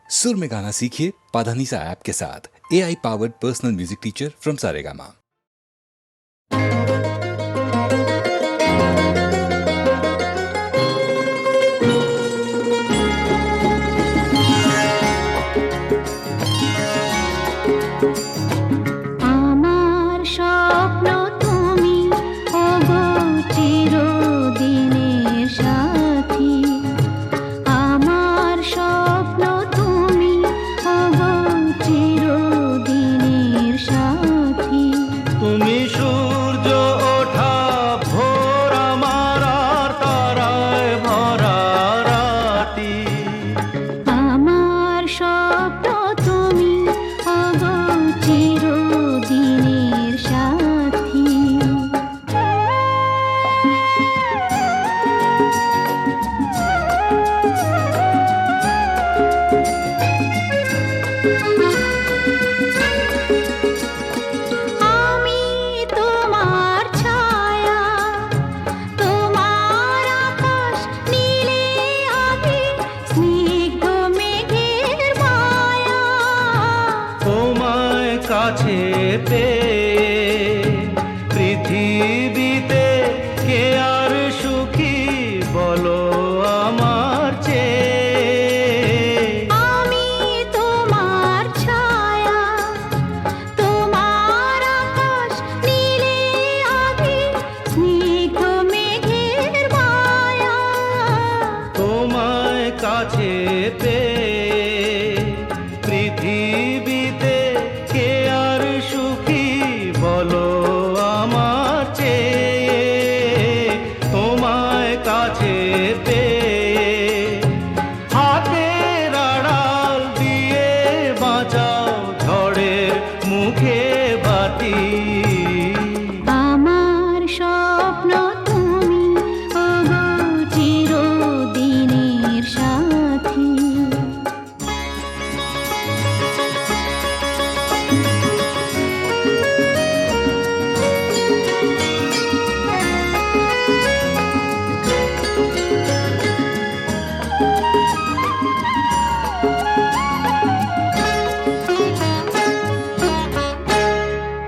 सुर में गाना सीखिए पाधानीसा ऐप के साथ। AI powered personal music teacher from Saregama. কাছে পেয়ে পৃথিবীতে কে আর সুখী বলো আমার চেয়ে। আমি তোমার ছায়া, তোমার আকাশ নীলে আভি, স্নিগ্ধ মেঘের মায়া। তোমায় কাছে পেয়ে পৃথিবীতে কে আর সুখী বলো আমার চেয়ে। তোমায় কাছে পেয়ে হাতের আড়াল দিয়ে বাঁচাও ঝড়ের মুখে বাতি। আমার স্বপ্ন তুমি, ওগো চিরদিনের সাথী।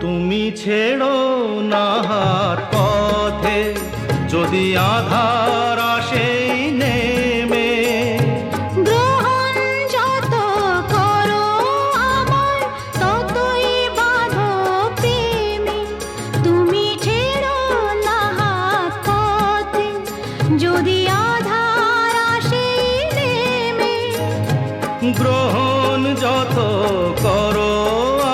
তুমি ছেড়ো না হাত পথে যদি আধার আসে নেমে। গ্রহণ যত করো আমায়, ততই বাঁধো প্রেমে। তুমি ছেড়ো না হাত পথে যদি আধার আসে নেমে। গ্রহণ যত করো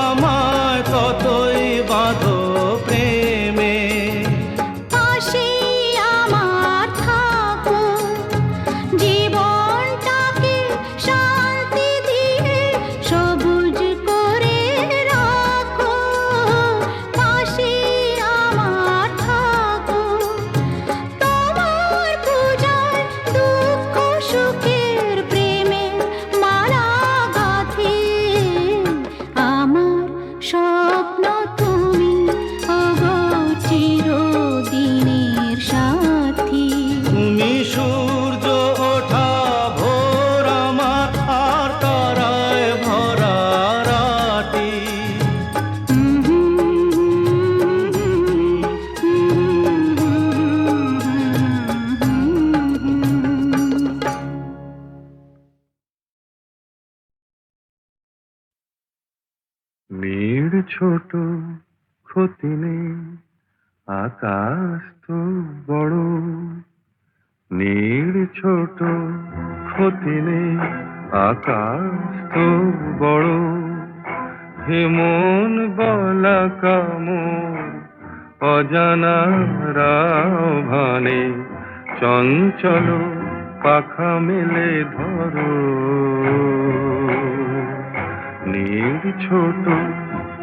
আমায় ততই বাঁধো প্রেমে। পাশে আমার থাকো, জীবনটাকে শান্তি দিয়ে সবুজ করে রাখো। পাশে আমার থাকো, তোমার পূজায় দুঃখ সুখের প্রেমের মালা গাঁথি। আমার স্বপ্ন তুমি, ওগো চিরদিনের সাথী। তুমি সূর্য ওঠা ভোর আমার আর তারায় ভরা রাতি। নীড় ছোট ক্ষতি নেই আকাশ তো বড়। নীড় ছোট ক্ষতি নেই আকাশ তো বড়। হেমন বলা কামর অজানা রাভানে চঞ্চল পাখা মেলে ধরো। নীড় ছোট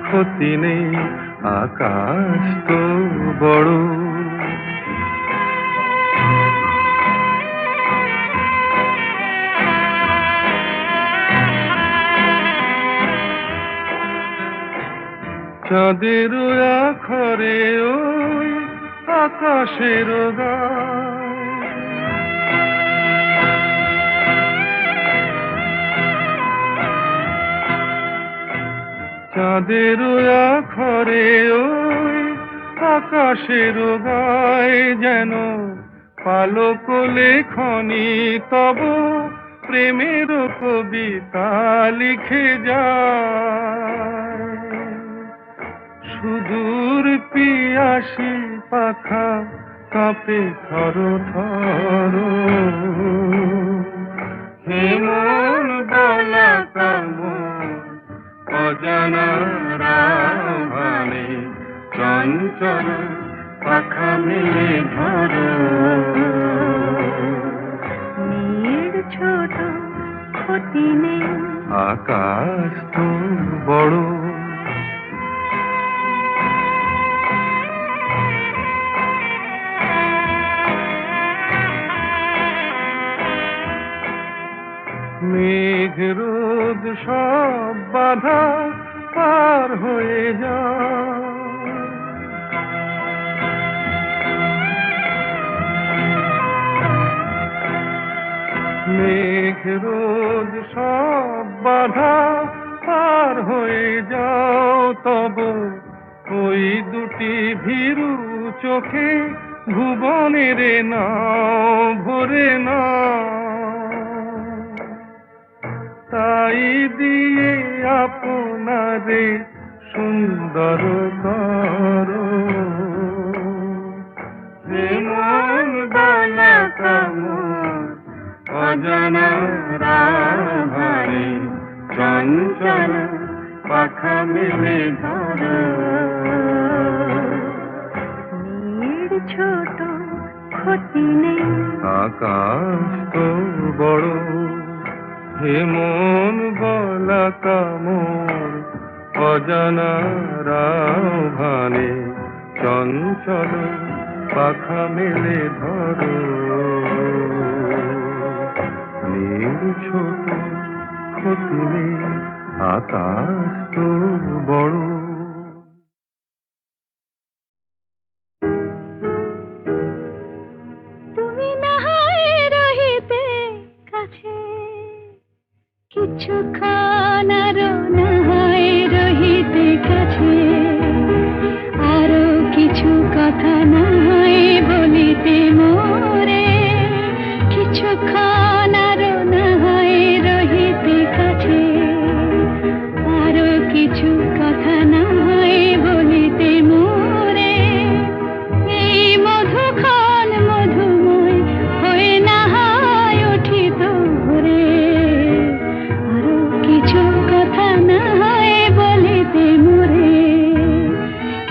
ক্ষতি নেই আকাশ তো বড়। চাঁদের আখরে ওই আকাশের গায়। চাঁদেরও আখরে ওই আকাশেরও গায়ে যেন পালক লেখনি তব প্রেমের কবিতা লিখে যায়। সুদূর পিয়াসী পাখা কাঁপে থর থর, হেমন বলা কামন অজানা রাভানে চঞ্চল পাখা মেলে ধরো। মেয়ের ছোট ক্ষতি নেই, আকাশ তো বড়। মেঘ রোদ সব বাধা পার হয়ে যায়। মেঘ রোদ সব বাধা পার হয়ে যাও, তব ওই দুটি ভীরু চোখে ভুবনের নাও ভরে নাও। তাই দিয়ে আপনারে সুন্দর করো, যেমন বালা কামন অজানা রাভারে চঞ্চল পাখা মেলে ধরো। মেয়ের ছোট ক্ষতি নেই, আকাশ তো বড়। হেমন বলা কামন অজানা রাভানে চঞ্চল পাখা মেলে ধরো। নীল ছোট ক্ষতি নেই, আকাশ তো বড়। তুমি না হয় রহিতে কাছে, কিছুক্ষণ আরো না হয় রহিতে কাছে, আরো কিছু কথা না হয় বলিতে মোরে, কিছুক্ষণ আরো না হয় রহিতে কাছে, আরো কিছু কথা না হয় বলিতে মোরে। এই মধুক্ষণ মধুময় হয়ে না হয় উঠিত ভোরে, আরো কিছু কথা না হয় বলিতে মোরে,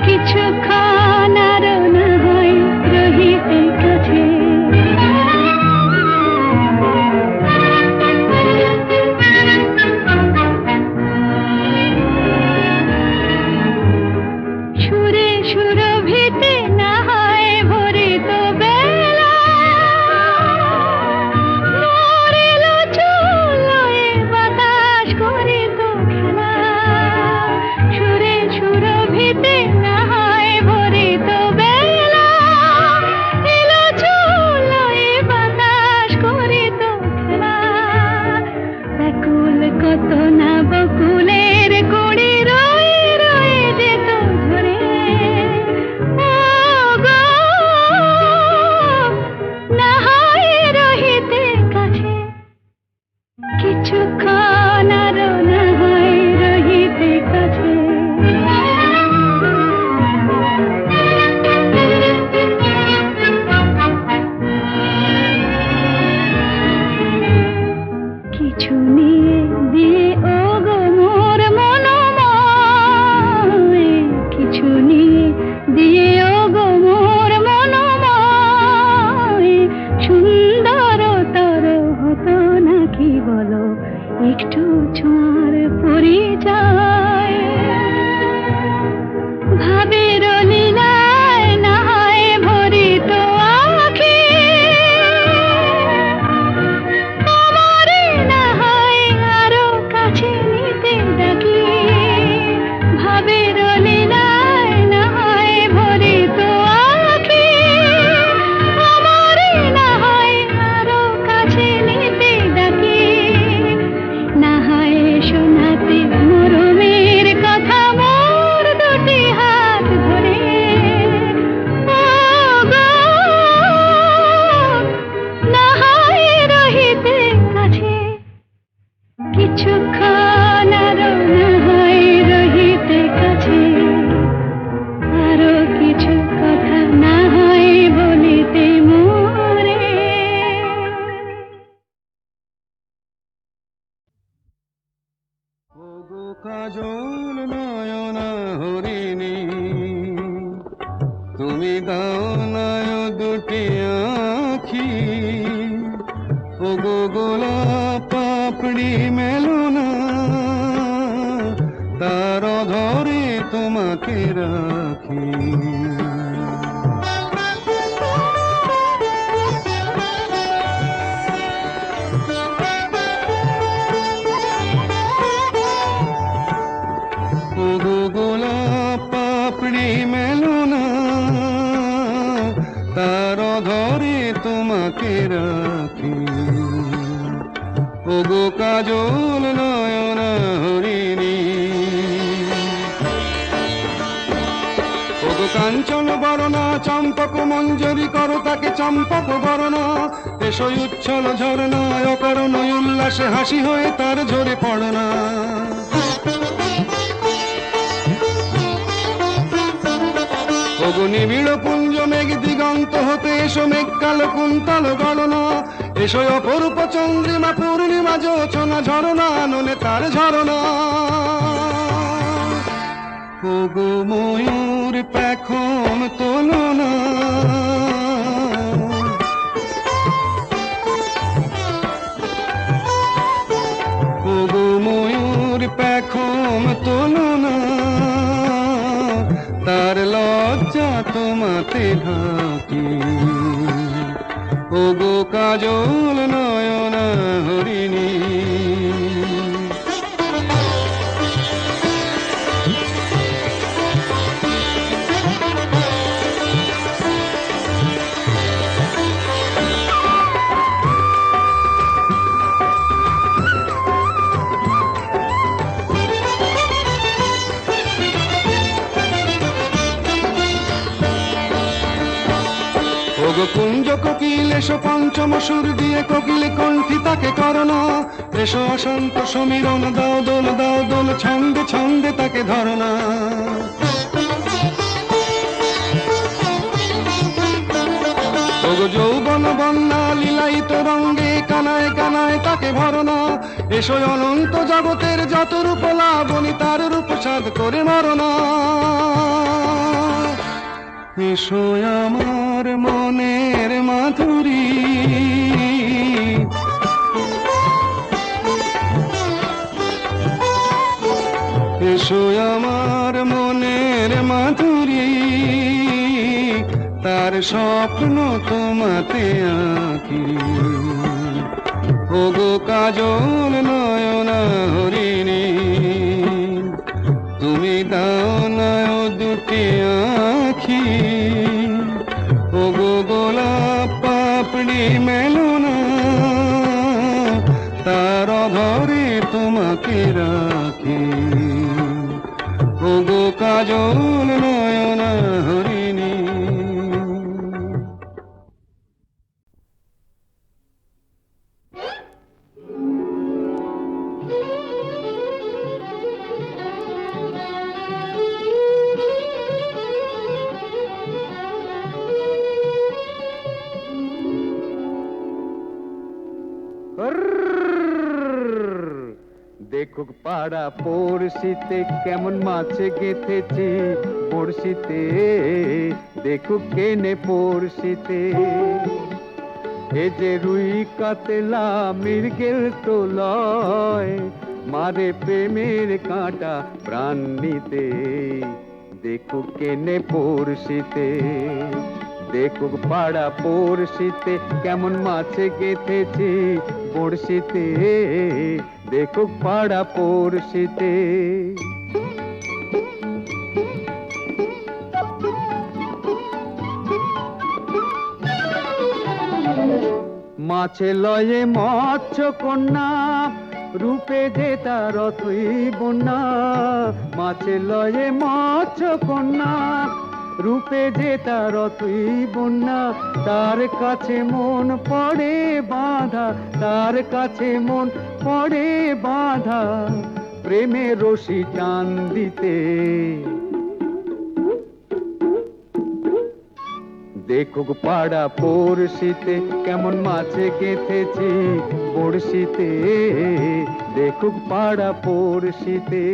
কিছুক্ষণ আরো না হয় রহিতে কাছে। সুরে সুরভিতে না হয় ভরিত বেলা, মরিল চুলোয় বাতাস করিত খেলা। সুরে সুরভিতে না হয় ভরিত বেলা, এলো চুলোয় বাতাস করিত খেলা। ব্যাকুল কত না বকুলের কুড়ি রয়ে রয়ে যেত ঝরে, ও গো না হয় রহিতে কাছে, কিছুক্ষণ আরো না হয় রহিতে কাছে। কিছু নিয়ে দিয়ে ও গো মোর মনোময়, কিছু নিয়ে দিয়ে ও গো মোর মনোময়, সুন্দরতর হতো নাকি বলো একটু ছোঁয়ার পরিচয়। ভাবের লীলায় না হয় ভরিত আঁখি, আমারে না হয় আরো কাছে নিতে ডাকি। ভাবের লীলায় না হয় ভরিত আঁখি, আমারে না হয় আরো কাছে নিতে ডাকি। না হয় শোনাতে মরমের কথা কিছুক্ষণ আরো না হয় রহিতে কাছে, আরো কিছু কথা না হয় বলিতে মোরে। ওগো কাজল নয়না হরিণী, তুমি দাও নয় দুটি আখি। ওগো গোলাপ পাপড়ি মেলো না, তার ধরে তোমাকে রাখি। ওগো গোলাপ পাপড়ি মেলো না, তার ধরে তোমাকে রাখি। ওগো কাজল নয়না হরিণী, ওগো কাঞ্চন বরণা চম্পক মঞ্জরি করো তাকে চম্পক বরণা। এসো উচ্ছল ঝরনা অকারণ উল্লাসে হাসি হয়ে তার ঝরে পড়না। ওগো নিবিড় পুঞ্জ মেঘ দিগন্ত হতে এসো মেঘ কালো কুন্তল গণনা। এসো অপরূপ চন্দ্রিমা পূর্ণিমা যোচনা ঝরনা ননে তার ঝরনা। ওগো ময়ূর পেখম তোলো না, ওগো ময়ূর পেখম তোলো না, তার লজ্জা তোমাতে ঢাকি। ওগো কাজল নয়না হরিণী, ওগো কুঞ্জ কোকিল এসো পঞ্চম সুর দিয়ে কোকিল কণ্ঠী তাকে করোনা। এসো অশান্ত সমীরণ দাও দোল ছন্দে ছন্দে তাকে ধরনা। ওগো যৌবন বন্যা লীলায়িত রঙ্গে কানায় কানায় তাকে ভরনা। এসো অনন্ত জগতের যত রূপ লাবণী তার রূপ সাধ করে মরনা। এসো আমার মনের মাধুরী, এসো আমার মনের মাধুরী, তার স্বপ্ন তোমাতে আঁকি। ওগো কাজল নয়না হরিণী, তুমি দাও নয় দুটি আখি। ওগো গোলাপ পাপড়ি মেলো না, তার ধরে তোমাকে রাখি। ওগো কাজল নয়না হরিণী। দেখুক পাড়া পড়শিতে কেমন মাছ গেঁথেছি বড়শিতে, দেখুক কেনে পড়শিতে। এ যে রুই কাতলা মৃগেল তো লয়, মারে প্রেমের কাঁটা প্রাণ নিতে। দেখুক কেনে পড়শিতে, দেখুক পাড়া পড়শিতে কেমন মাছ গেঁথেছি বড়শিতে, দেখুক পাড়া পড়শিতে। মাছে লয়ে মৎস্য কন্যা, রূপে যে তার অথই বন্যা। মাছে লয়ে মৎস্য কন্যা, রূপে যে তার অথই বন্যা। তার কাছে মন পড়ে বাঁধা, তার কাছে মন পড়ে বাঁধা প্রেমের রশি টান দিতে। দেখুক পাড়া পড়শিতে কেমন মাছে গেঁথেছি বড়শিতে। দেখুক পাড়া পড়শিতে।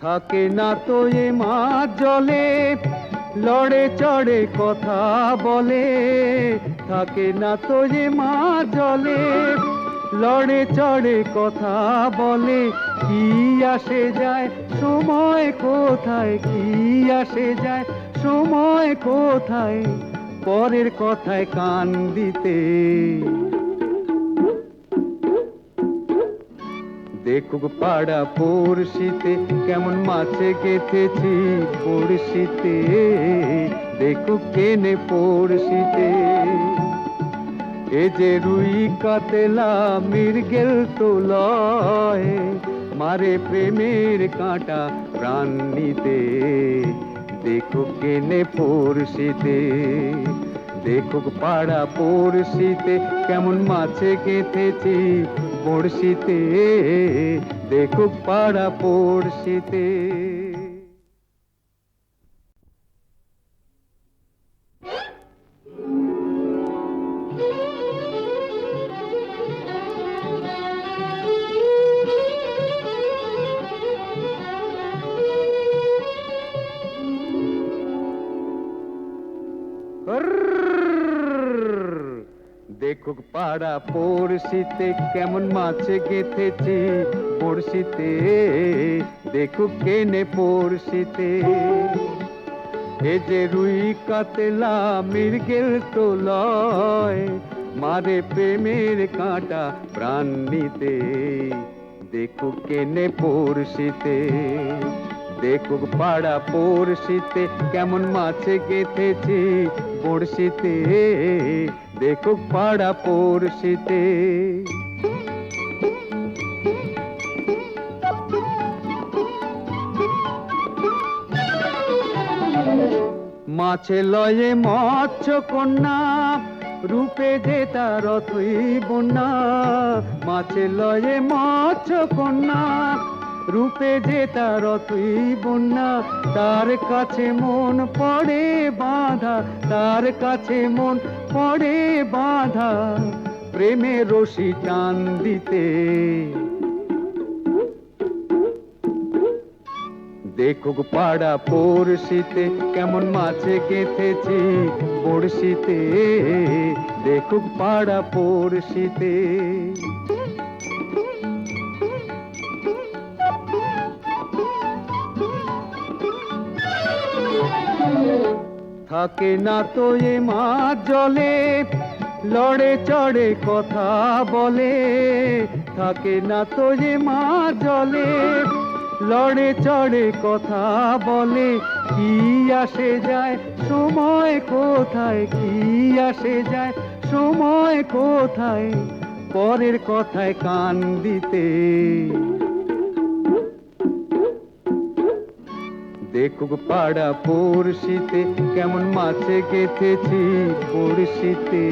থাকে না তো এ মাছ জলে লড়ে চড়ে কথা বলে। থাকে না তো এ মাছ জলে লড়ে চড়ে কথা বলে। কি আসে যায় সময় কোথায়, কি আসে যায় সময় কোথায় পরের কথায় কান দিতে। দেখুক পাড়া পড়শিতে কেমন মাছে গেঁথেছি বড়শিতে। দেখুক কেনে পড়শিতে। এ যে রুই কাতলা মৃগেল তো লয়, মারে প্রেমের কাঁটা প্রাণ নিতে। দেখুক কেনে পড়শিতে। দেখুক পাড়া পড়শিতে কেমন মাছে গেঁথেছি বড়শিতে। দেখুক পাড়া পড়শিতে। দেখুক পাড়া পড়শিতে কেমন মাছে গেঁথেছি বড়শিতে। দেখুক কেনে পড়শিতে। এ যে রুই কাতলা মৃগেল তো লয়, মারে প্রেমের কাঁটা প্রাণ নিতে। দেখুক কেনে পড়শিতে। দেখুক পাড়া পড়শিতে কেমন মাছে গেঁথেছি বড়শিতে। দেখুক পাড়া পড়শিতে। মাছে লয়ে মৎস্য কন্যা রূপে যে তার অথই বন্যা। মাছে লয়ে মৎস্য কন্যা রূপে যে তার অথই বন্যা। তার কাছে মন পড়ে বাঁধা, তার কাছে মন পড়ে বাঁধা প্রেমের রশি টান দিতে। দেখুক পাড়া পড়শিতে কেমন মাছে গেঁথেছি বড়শিতে। দেখুক পাড়া পড়শিতে। থাকে না তো এ মাছ জলে লড়ে চড়ে কথা বলে। থাকে না তো এ মাছ জলে লড়ে চড়ে কথা বলে। কি আসে যায় সময় কোথায়, কি আসে যায় সময় কোথায় পরের কথায় কান দিতে। দেখুক পাড়া পড়শিতে কেমন মাছে গেঁথেছি বড়শিতে।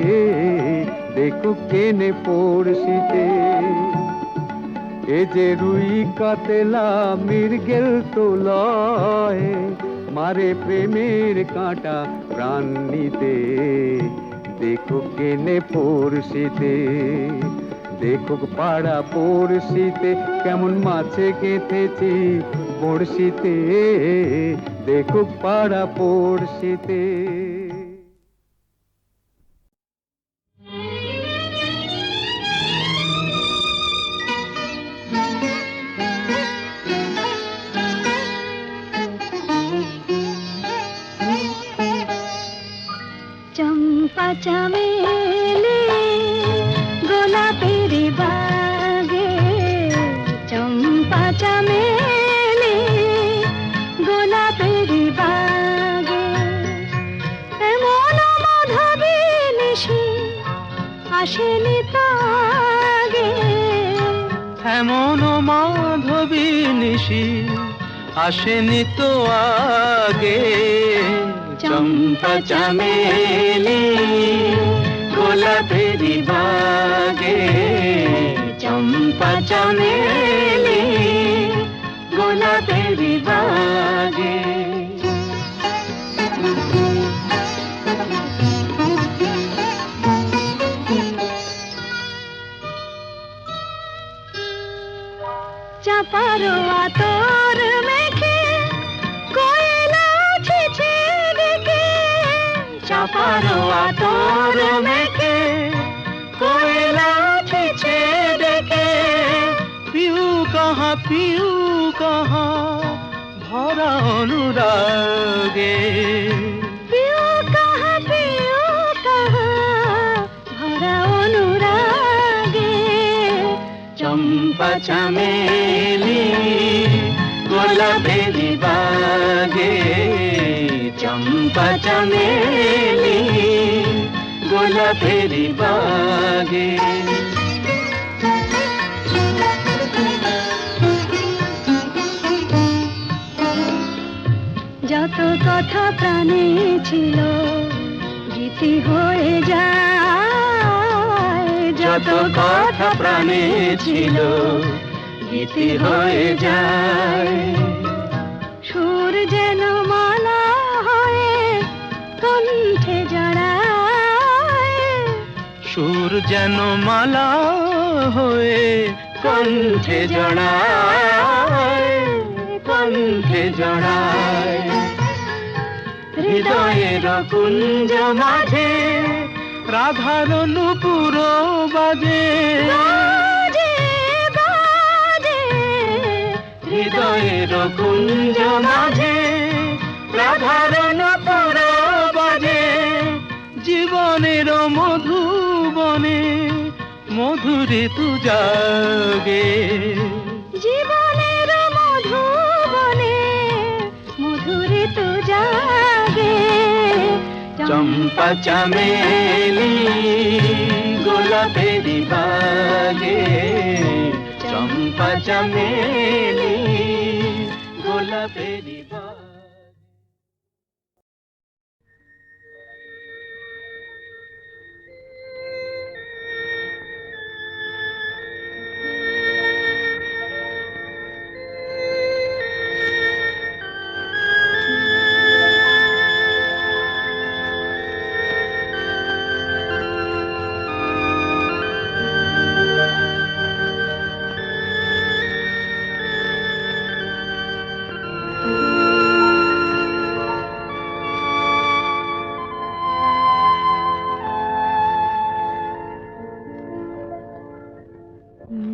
দেখুক কেনে পড়শিতে। এ যে রুই কাতলা মৃগেল তো লয়, মারে প্রেমের কাঁটা প্রাণ নিতে। দেখুক কেনে পড়শিতে। দেখুক পাড়া পড়শিতে কেমন মাছে গেঁথেছি বড়শিতে। দেখুক পাড়া পড়শিতে। চম্পা চামেলি গোলাপের বাগে। চম্পা চামেলি গোলাপের বাগে। এমন মাধবী নিশি আসেনি তো আগে। এমন মাধবী নিশি আসেনি তো আগে চম্পা চামেলি গোলাপেরি বাগে চম্পা চামেলি গোলাপেরি বাগে চাপার আতর মেখে কোয়েলা ছেছে ডেকে চাপার আতর মেখে কোয়েলা ছেছে ডেকে পিউ কাহা ভরা অনুরাগে পিউ কাহা ভরা অনুরাগে চম্পা চামেলি গোলাপেরি বাগে চম্পা চামেলি গোলাপেরি বাগে যত কথা প্রাণে ছিল গীতি হয়ে যায় যত কথা প্রাণে ছিল গীতি হয়ে যায় সুর যেন মালা হয়ে কণ্ঠে জড়ায় সুর যেন মালা হয়ে কণ্ঠে জড়ায় কণ্ঠে জড়ায় হৃদয়ের কুঞ্জ মাঝে রাধার নুপুর বাজে বাজে বাজে হৃদয়ের কুঞ্জ মাঝে রাধার নুপুর বাজে জীবনের মধুবনে মধুরে তু জাগে জীবনের মধুবনে মধুরে তো জাগে চম্পা চামেলি গোলাপেরি বাগে চম্পা চামেলি গোলাপেরি বাগে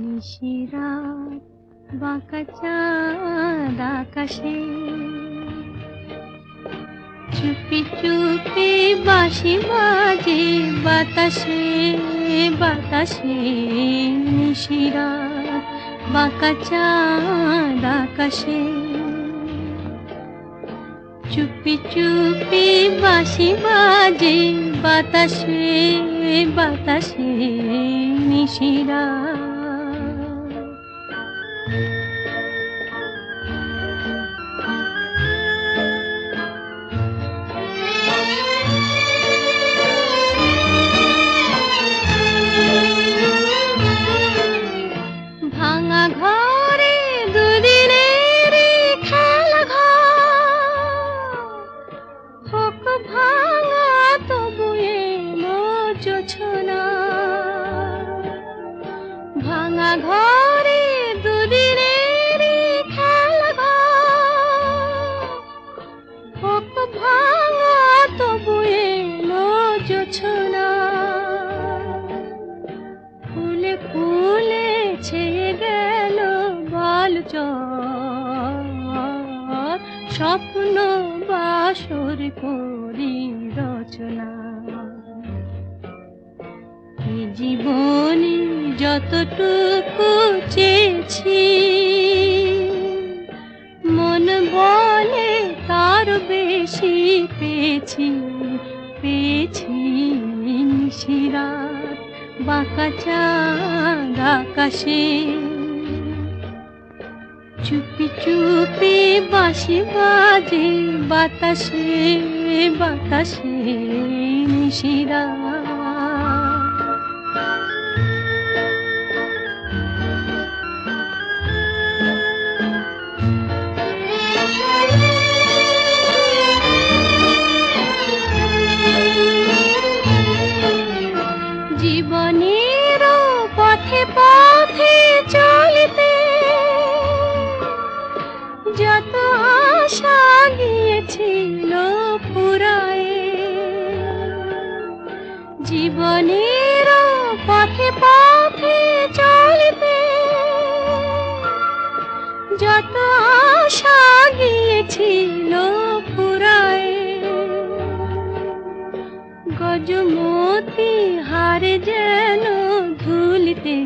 নিশিরাত বাঁকা চাঁদ আকাশে চুপি চুপি বাঁশি বাজে বাতাসে বাতাসে নিশিরাত বাঁকা চাঁদ আকাশে চুপি চুপি বাঁশি বাজে বাতাসে বাতাসে নিশিরাত ভাঙা ঘরে দুদিনের খেলা ঘর হোক ভাঙা তবু এলো জোছনা ভাঙা ঘরে দুদিনের খেলা ঘর হোক ভাঙা তবু এলো জোছনা ফুলে ফুলে ছেয়ে গেল বালুচর স্বপ্ন বাসর করি রচনা এই জীবনে যতটুকু চেয়েছি মন বলে তার বেশি পেয়েছি পেয়েছি নিশিরাত বাঁকা চাঁদ আকাশে চুপি চুপি বাঁশি বাজে বাতাসে বাতাসে নিশিরা। জীবনের পথে পথে চলতে যত আশা গিয়েছিল ফুরায়ে, জীবনের পথে পথে চলতে যত আশা গিয়েছিল ফুরায়ে, গজমতি হারে যেন ধুলিতে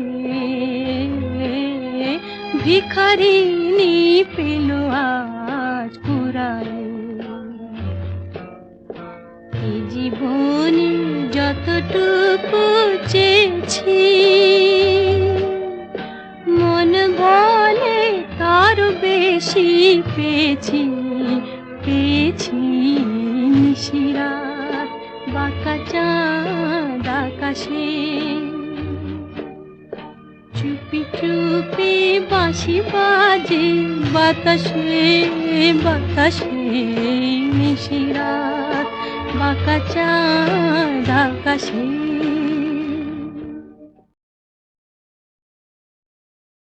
ভিখারিনী পেল আজ কুড়ায়। এই জীবনে যতটুকু চেয়েছি মন বলে তার বেশি পেয়েছি, পেয়েছি নিশিরাত বাঁকা চাঁদ আকাশে। চুপি চুপি বাঁশি বাজে বাতাসে বাতাসে নিশিরাত বাঁকা চাঁদ আকাশে।